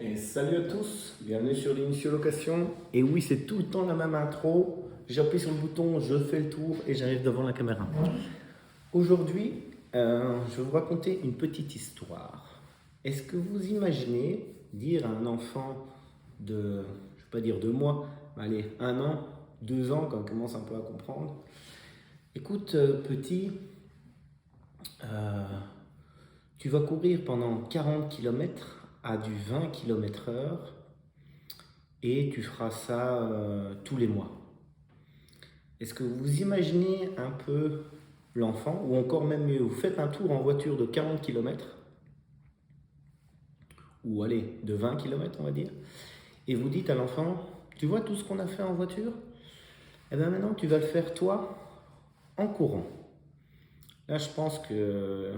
Et salut à tous, bienvenue sur l'Initio Location. Et oui, c'est tout le temps la même intro. J'appuie sur le bouton, je fais le tour et j'arrive devant la caméra. Aujourd'hui, je vais vous raconter une petite histoire. Est-ce que vous imaginez dire à un enfant de, je ne vais pas dire 2 mois, mais allez, 1 an, 2 ans, quand il commence un peu à comprendre, écoute, petit, tu vas courir pendant 40 km à du 20 km/h et tu feras ça tous les mois. Est-ce que vous imaginez un peu l'enfant, ou encore même mieux, vous faites un tour en voiture de 40 km, ou allez, de 20 km on va dire, et vous dites à l'enfant, tu vois tout ce qu'on a fait en voiture? Eh bien maintenant tu vas le faire toi en courant. Là je pense que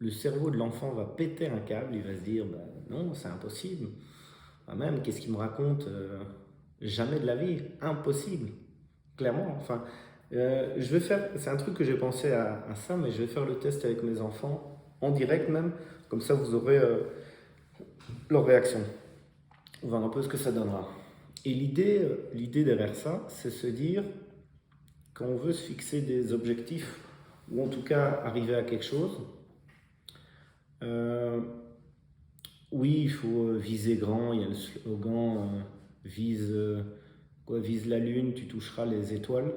le cerveau de l'enfant va péter un câble, il va se dire, bah, non c'est impossible. Même, qu'est-ce qu'il me raconte? Jamais de la vie, impossible, clairement. Enfin, je vais faire, c'est un truc que j'ai pensé à ça, mais je vais faire le test avec mes enfants, en direct même, comme ça vous aurez leur réaction. On va voir un peu ce que ça donnera. Et l'idée derrière ça, c'est se dire, quand on veut se fixer des objectifs, ou en tout cas arriver à quelque chose, oui, il faut viser grand. Il y a le slogan vise la lune, tu toucheras les étoiles.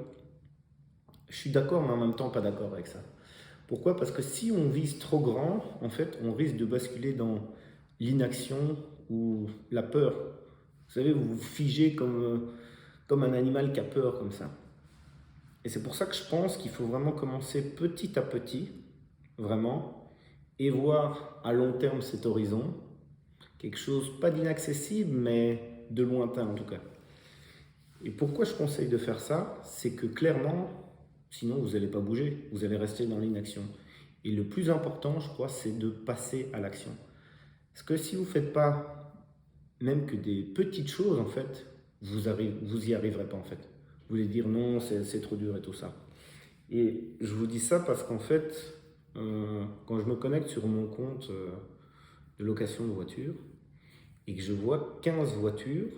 Je suis d'accord, mais en même temps pas d'accord avec ça. Pourquoi? Parce que si on vise trop grand, en fait, on risque de basculer dans l'inaction ou la peur. Vous savez, vous vous figez comme un animal qui a peur, comme ça. Et c'est pour ça que je pense qu'il faut vraiment commencer petit à petit, vraiment, et voir à long terme cet horizon. Quelque chose, pas d'inaccessible, mais de lointain en tout cas. Et pourquoi je conseille de faire ça? C'est que clairement, sinon vous n'allez pas bouger, vous allez rester dans l'inaction. Et le plus important, je crois, c'est de passer à l'action. Parce que si vous ne faites pas même que des petites choses, en fait, vous y arriverez pas en fait. Vous allez dire non, c'est trop dur et tout ça. Et je vous dis ça parce qu'en fait, quand je me connecte sur mon compte de location de voiture, et que je vois 15 voitures,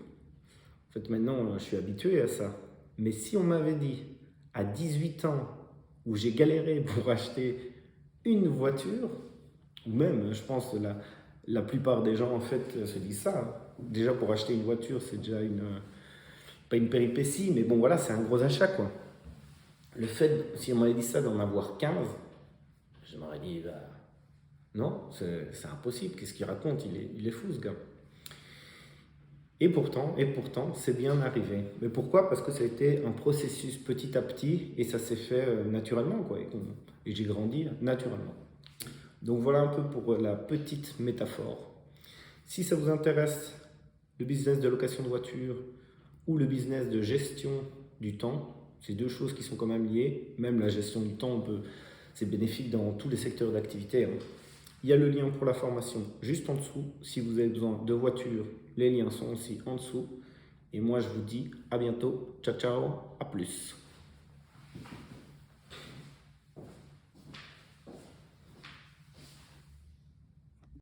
en fait maintenant je suis habitué à ça. Mais si on m'avait dit à 18 ans, où j'ai galéré pour acheter une voiture, ou même je pense la plupart des gens en fait se disent ça, hein. Déjà pour acheter une voiture c'est déjà pas une péripétie, mais bon voilà, c'est un gros achat quoi. Le fait, si on m'avait dit ça d'en avoir 15, je m'aurais dit bah, non, c'est impossible, qu'est-ce qu'il raconte, il est fou ce gars. Et pourtant, c'est bien arrivé. Mais pourquoi? Parce que ça a été un processus petit à petit et ça s'est fait naturellement, quoi. Et j'ai grandi naturellement. Donc voilà un peu pour la petite métaphore. Si ça vous intéresse, le business de location de voiture ou le business de gestion du temps, c'est deux choses qui sont quand même liées. Même la gestion du temps, c'est bénéfique dans tous les secteurs d'activité, hein. Il y a le lien pour la formation juste en dessous. Si vous avez besoin de voitures, les liens sont aussi en dessous. Et moi, je vous dis à bientôt. Ciao, ciao, à plus.